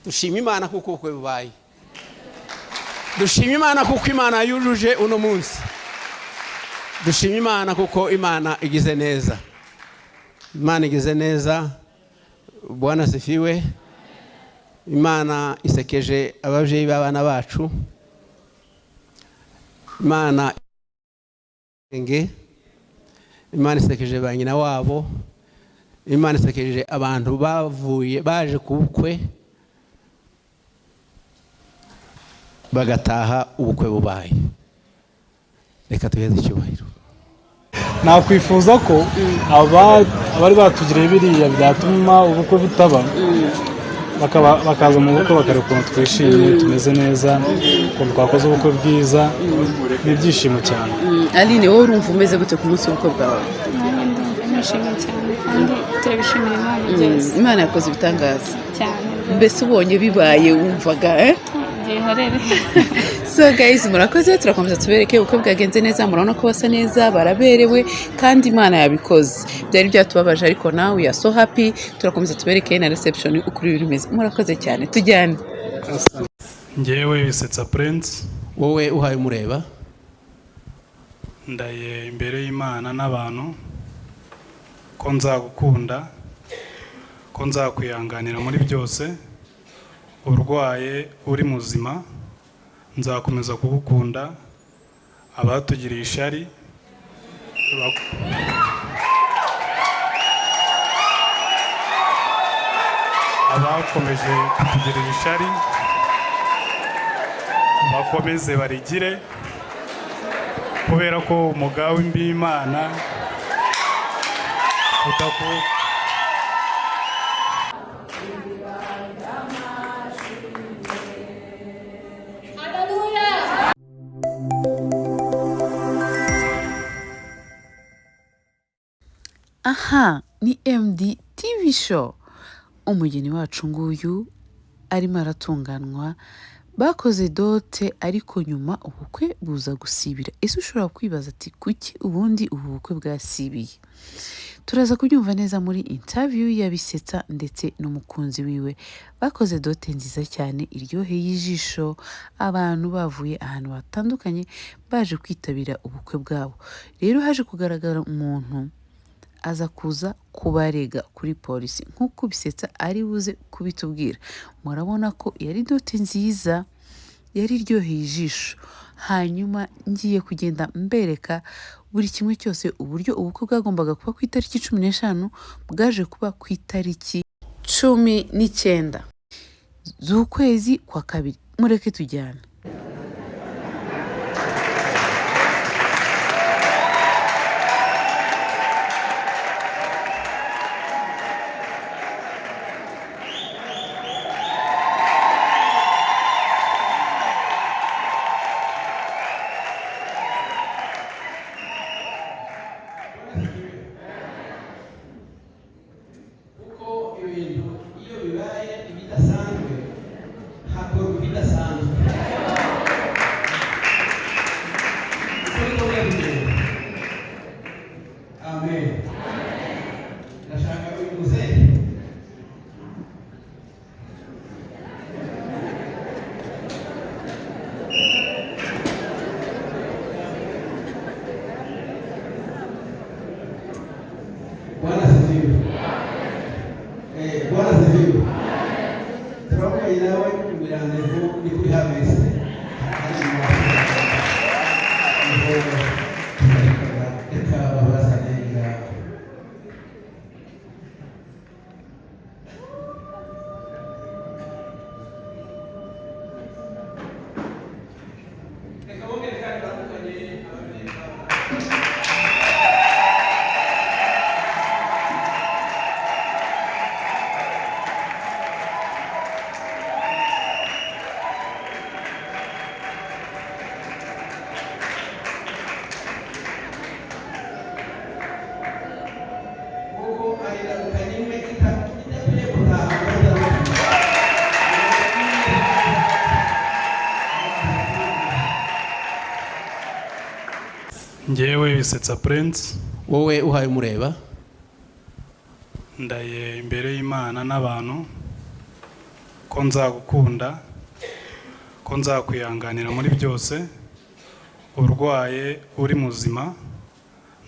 dushima Imana kuko ubukwe bubaye. Dushima Imana kuko Imana yujuje uno munsi. Dushima Imana kuko Imana igize neza. Imana igize neza. Bwana sifiwe. Imana isekeje abavyeyi b'abana bacu. Imana isekeje ba nyina wabo. Imana isekeje abantu baje ku bukwe bagataha ubukwe bubaye. Reka tuheze icyubahiro. Nakwifuza ko abari batugiriye biriya byatuma ubukwe butaba bakaza mu bukwe bakareba ukuntu twishimye tumeze neza ukuntu twakoze ubukwe bwiza n'ibyishimo cyane. Aline, wowe urumva umeze gute ku munsi w'ubukwe bwawe? Nishimye cyane kandi turabishimira Imana byose. Imana yakoze ibitangaza Cyane. mbese ubonye bibaye wumvaga Giharere. So guys, murakoze, turakomeza tubereke uko bwagenze neza, murabona ko basa neza, baraberewe kandi Imana yabikoze. Byari byatubabaje ariko now we are so happy. Turakomeza tubereke na reception ukuri bimeze. Murakoze cyane, tujyane. Ngewe Bisetsa Prince, Wowe uhaye umureba. ndaye imbere y'Imana n'abantu ko nzagukunda, ko nzakwihanganira muri byose, urwaye uri muzima, nzakomeza kugukunda, abatugiriye ishari abakomeje kutugirira ishari bakomeze barigire, kubera ko umugawe w'Imana Aha, ni MD TV show. Umugeni wacu nguyu arimo aratunganwa, bakoze dote ariko nyuma ubukwe buza gusibira. Ese ushobora kwibaza ati kuki ubundi ubu bukwe bwasibiye? Turaza kubyumva neza muri interview ya Bisetsa ndetse n'umukunzi wiwe. Bakoze dote nziza cyane iryoheye ijisho, abantu bavuye ahantu hatandukanye baje kwitabira ubukwe bwabo. Rero haje kugaragara umuntu aza kuza kubarega kuri polisi nk'uko Bisetsa ari buze kubitubwira. Murabona ko yari dote nziza, yari iryoheye ijisho. Hanyuma ngiye kugenda mbereka buri kimwe cyose, uburyo ubukwe bwagombaga kuba ku itariki 15 bwaje kuba ku itariki 19 z'ukwezi kwa kabiri. Mureke tujyane. Ngewe Bisetsa Prince, Wowe uhaye umureba. ndaye imbere y'Imana n'abantu ko nzagukunda, ko nzakwihanganira muri byose, urwaye uri muzima,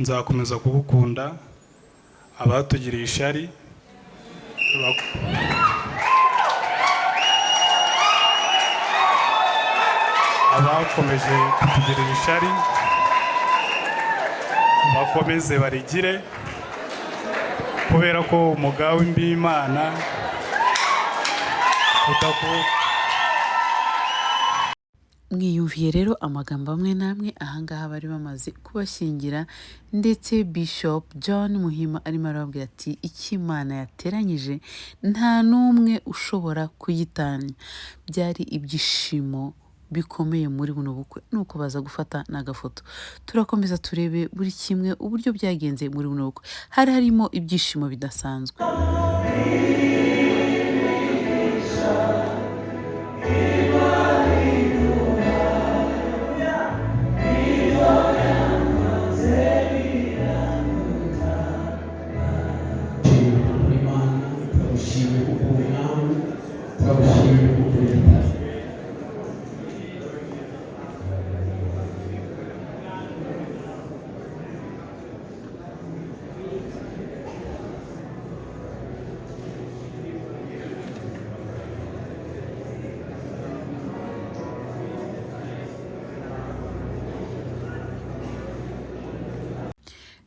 nzakomeza kugukunda, abatugiriye ishari abakomeje kutugirira ishari bakomeze barigire, kubera ko umugawe w'Imana mwiyumviye rero amagambo amwe n'amwe ahangaha bari bamaze kubashyingira, ndetse Bishop John Muhima arimo arababwira ati icyo Imana yateranyije nta n'umwe ushobora kuyitanya. Byari ibyishimo bikomeye muri buno bukwe, nuko baza gufata n'agafoto. Turakomeza turebe buri kimwe uburyo byagenze muri buno bukwe. Hari harimo ibyishimo bidasanzwe.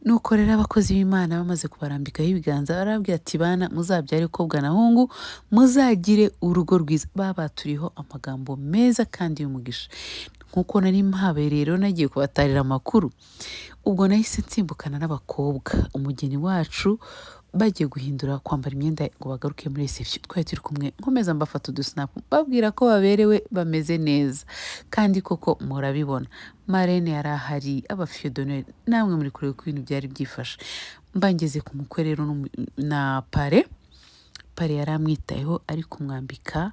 Nuko rero abakozi b'Imana bamaze kubarambikaho ibiganza barabwira ati bana muzabyare kobwa na hungu, muzagire urugo rwiza. Babaturiho amagambo meza kandi y'umugisha. Nkuko nari mpabe rero nagiye kubatarira amakuru, ubwo nahise nsimbukana n'abakobwa umugeni wacu bagiye guhindura kwambara imyenda ngo bagaruke muri reception. Twari turi kumwe nkomeza mbafata udusnapu babwira ko baberewe bameze neza, kandi koko murabibona marene yari ahari, abafiye d'honneur, namwe muri kureba ko ibintu byari byifashe. Mbangeze ku mukwe rero na pare yari amwitayeho ari kumwambika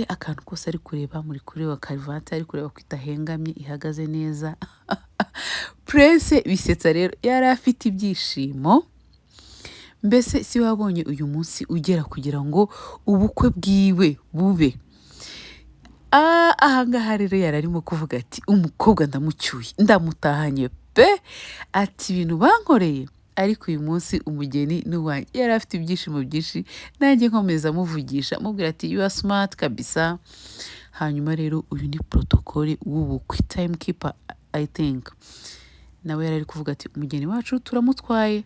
akantu kose ari kureba, muri kureba karuvati ari kureba ko itahengamye ihagaze neza. Prince Bisetsa rero yari afite ibyishimo. Mbese si wabonye uyu munsi ugera kugira ngo ubukwe bwiwe bube. Ahangaha rero yari arimo kuvuga ati umukobwa ndamucyuye, ndamutahanye pe, ati ibintu bankoreye. Ariko uyu munsi umugeni n'uwanjye yari afite ibyishimo byinshi, nanjye nkomeza muvugisha mubwira ati you are smart kabisa. Hanyuma rero uyu ni protocole w'ubukwe, timekeeper I think, nawe yari ari kuvuga ati umugeni wacu turamutwaye.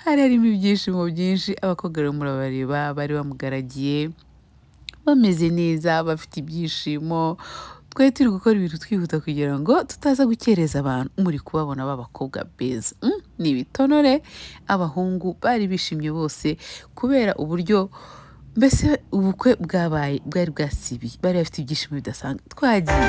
Hari harimo ibyishimo byinshi. Abakobwa rero murabareba bari bamugaragiye bameze neza, bafite ibyishimo. Twari turi gukora ibintu twihuta kugira ngo tutaza gukereza abantu. Muri kubabona b'abakobwa beza, ni ibitonore. Abahungu bari bishimye bose kubera uburyo mbese ubukwe bwabaye bwari bwasibiye, bari bafite ibyishimo bidasanzwe. Twagiye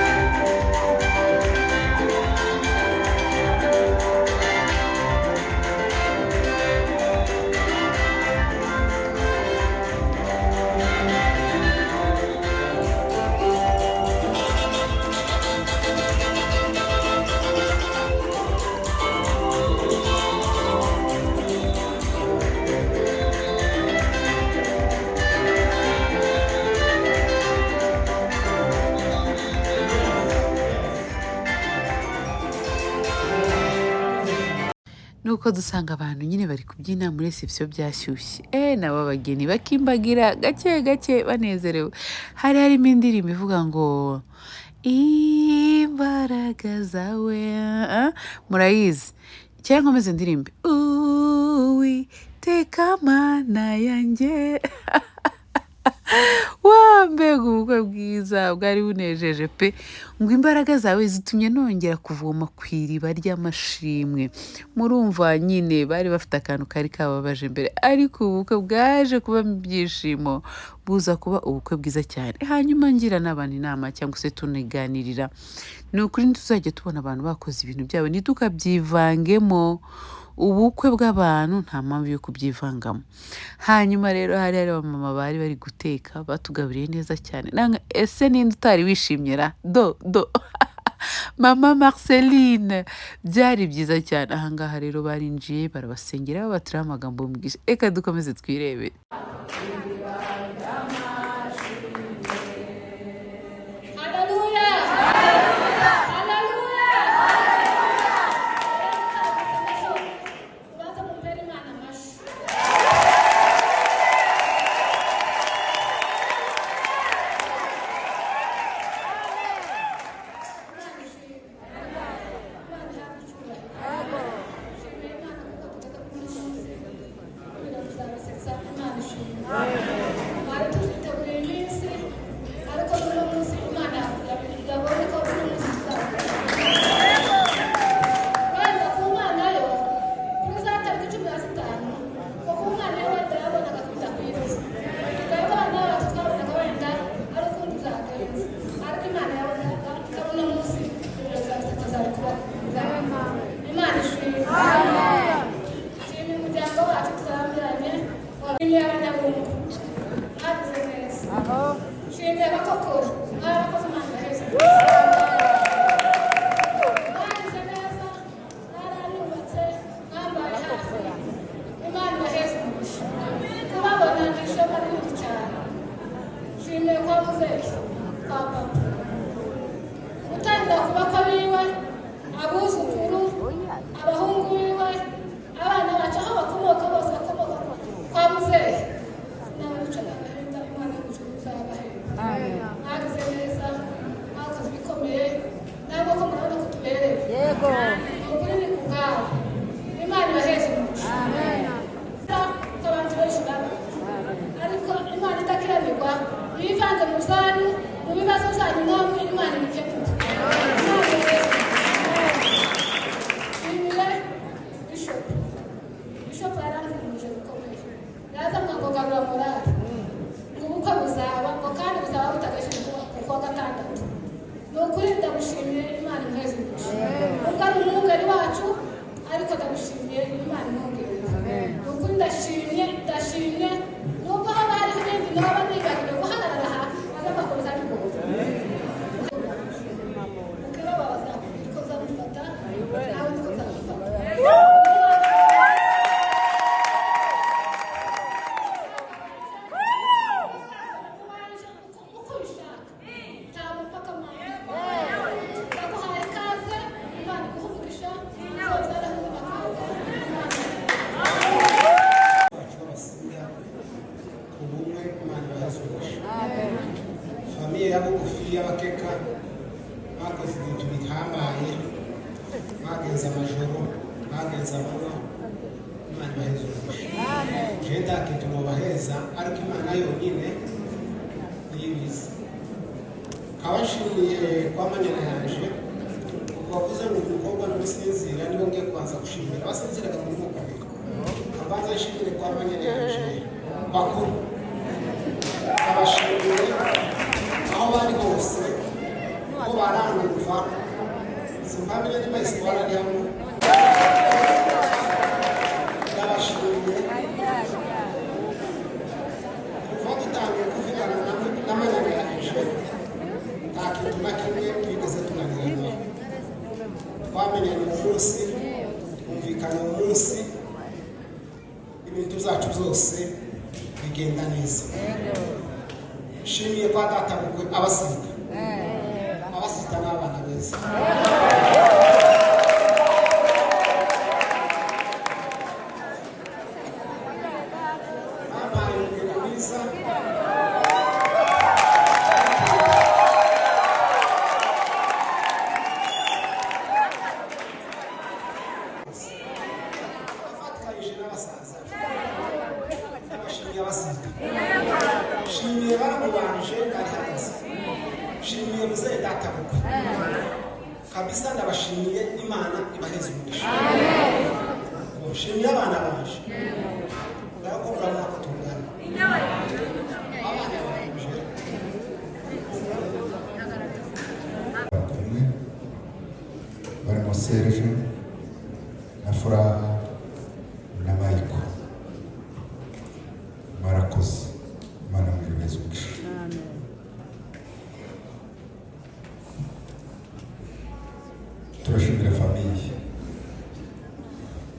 nuko dusanga abantu nyine bari kubyina muri reception byashyushye. Nabo abageni bakimbagira gake gake banezerewe. Hari harimo indirimbo ivuga ngo imbaraga zawe, murayizi cyangwa nkomeze ndirimbe Uwiteka Mana yanjye. Mbega ubukwe bwiza bwari bunejeje pe, ngo imbaraga zawe zitumye nongera kuvoma ku iriba ry'amashimwe. Murumva nyine bari bafite akantu kari kababaje mbere, ariko ubukwe bwaje kubamo ibyishimo, buza kuba ubukwe bwiza cyane. Hanyuma ngira n'abantu inama cyangwa se tuniganirira, ni ukuri ntituzajya tubona abantu bakoze ibintu byabo ntitukabyivangemo. Ubukwe bw'abantu nta mpamvu yo kubyivangamo. Hanyuma rero hari abamama bari bari guteka, batugaburiye neza cyane. Ese ninde utari wishimye ra? Mama Marceline, byari byiza cyane. Ahangaha rero barinjiye barabasengera babatiraho amagambo y'umugisha. Reka dukomeze twirebe. shimye bakokora mwarakoze Imana heza mwarize neza mwarayubatse mwambaye hafi Imana heza kubabona n'ishema rinini cyane shimye kwa muzehe kwa papa gutangira kubaka biwe abuzukuru abahungu biwe abana bacu aho bakomoka bose bakomoka kwa muzehe nawe wicaye agahenda Imana y'ubucuruzi agahenda mwagize neza mwakoze ibikomeye ntabwo ko murabona ko tubereye yego ukuri ni ku bwawe Imana ibaheze umugisha abantu benshi baba ariko Imana idakiranirwa bivanze mu zanyu mu bibazo zanyu namwe Imana ibikemura Bishop yarambwije bikomeye yaza mwagogarura morale ngo ubukwe buzaba ngo kandi buzaba butagejeje kuwa gatandatu ni ukuri ndamushimiye Imana imuheze umugisha ubwo ari umwungeri wacu ariko ndamushimiye Imana imwongerere ni ukuri ndashimye nubwo haba hariho ibindi naba nibagiwe guhagarara aha agakomeza n'ubwo ukibabaza ko uzamufata nawe niko uzamufata Famiye ya bugufi y'abakeka bakoze ibintu bihambaye bagenza amajoro bagenza amanywa Imana ibaheze umugisha je ndakintu mubaheza ariko Imana yonyine niyibizi kabashimiye kwa manyana yanje wavuze ngo umukobwa n'umusinzira nibo ngiye kubanza gushimira abasinziraga mu mwuka abanza nshimire kwa manyana yanje bakuru abashimire aho bari hose ko barangumva simpamenya niba isitwara ari hamwe ndabashimiye kuva dutangiye kuvugana n'amanyana yanje nta kintu na kimwe twigeze tunanirana twamenyanye umunsi twumvikana umunsi ibintu zacu byose bigenda neza shimiye kwa data bukwe abasita n'abana beza bampaye umugeni mwiza afatikanyije n'abasaza n'abashimiye abasita shimiye baramubanje ndahagaze shimiye muzehe data bukwe kabisa ndabashimiye Imana ibaheze umugisha shimiye abana banje ndakubura mwako tungana abana banje barimo Serge na Furaha na Michael marakoze Imana mwibaheze umugisha turashimira famiye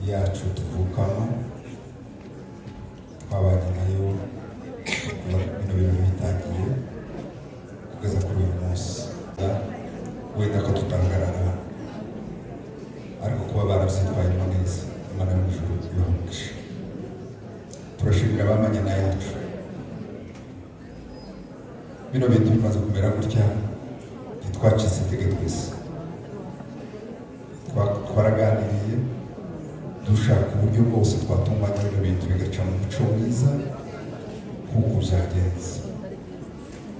yacu tuvukamo twabanye nayo bino bintu bitangiye kugeza kuri uyu munsi wenda ko tutangarana ariko kuba barabyitwayemo neza Imana yo mu ijuru ibahe umugisha turashimira abamanyana yacu bino bintu bimaze kumera gutya ntitwacitse intege twese twaraganiriye dushaka uburyo bwose twatunganya bino bintu bigaca mu muco mwiza nk'uko byagenze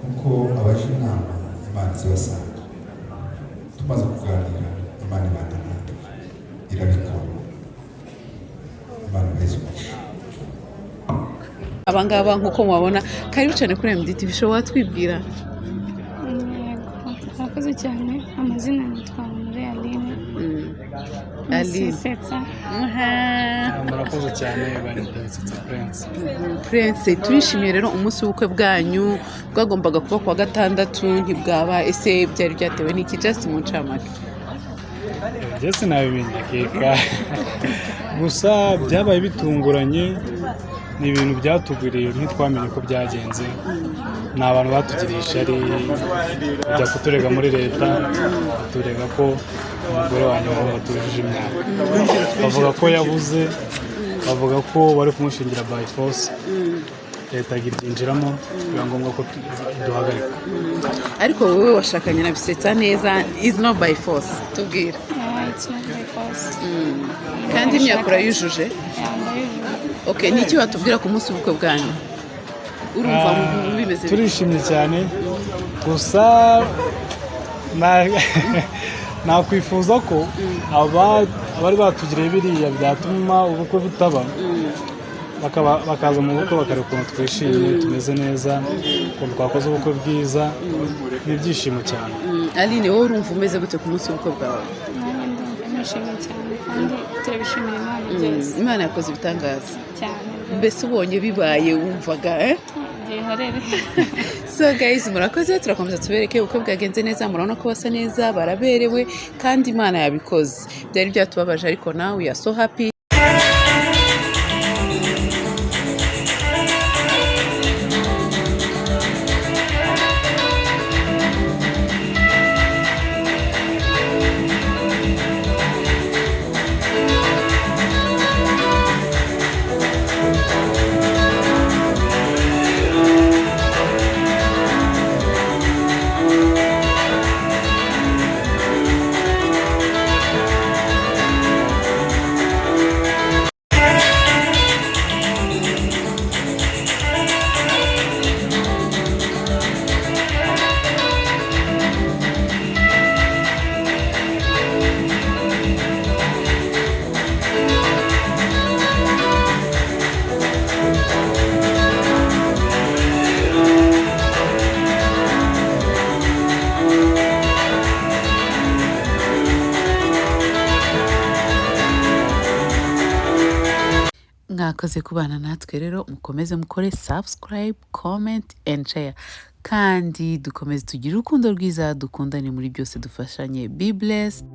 kuko abaje inama Imana zibasanga tumaze kuganira Imana ibana natwe irabikora Imana ibaheze umugisha abangaba nk'uko mubabona karibu cyane kuri MD TV show watwibwira murakoze cyane amazina nitwa Muri Aline Aline Setsa. murakoze cyane banita Bisetsa Prince. Prince turishimiye rero umunsi w'ubukwe bwanyu bwagombaga kuba kuwa gatandatu ntibwaba ese byari byatewe n'iki just mu ncamake Njye sinabimenya keka gusa byabaye bitunguranye ni ibintu byatugwiriye ntitwamenye uko byagenze ni abantu batugiriye ishyari kujya kuturega muri leta baturega ko umugore wanjye wabo batujuje imyaka bavuga ko yabuze bavuga ko bari kumushingira by force leta ibyinjiramo biba ngombwa ko duhagarika ariko wowe washakanye na Bisetsa neza is not by force tubwira It's not by force. kandi imyaka urayujuje Ndayujuje. okay niki watubwira ku munsi w'ubukwe bwanyu urumva bimeze bite? turishimye cyane gusa nakwifuza ko abari batugiriye biriya byatuma ubukwe butaba bakaza mu bukwe bakareba ukuntu twishimye tumeze neza ukuntu twakoze ubukwe bwiza n'ibyishimo cyane. Aline wowe urumva umeze gute ku munsi w'ubukwe bwawe? Nanjye ndumva nishimye cyane kandi turabishimira Imana byose Imana yakoze ibitangaza cyane. mbese ubonye bibaye wumvaga Byihorere. So guys murakoze turakomeza tubereke uko bwagenze neza murabona ko basa neza baraberewe kandi Imana yabikoze byari byatubabaje ariko now we are so happy. Mwakoze kubana natwe rero mukomeze mukore subscribe, comment and share kandi dukomeze tugire urukundo rwiza dukundane muri byose dufashanye. Be blessed.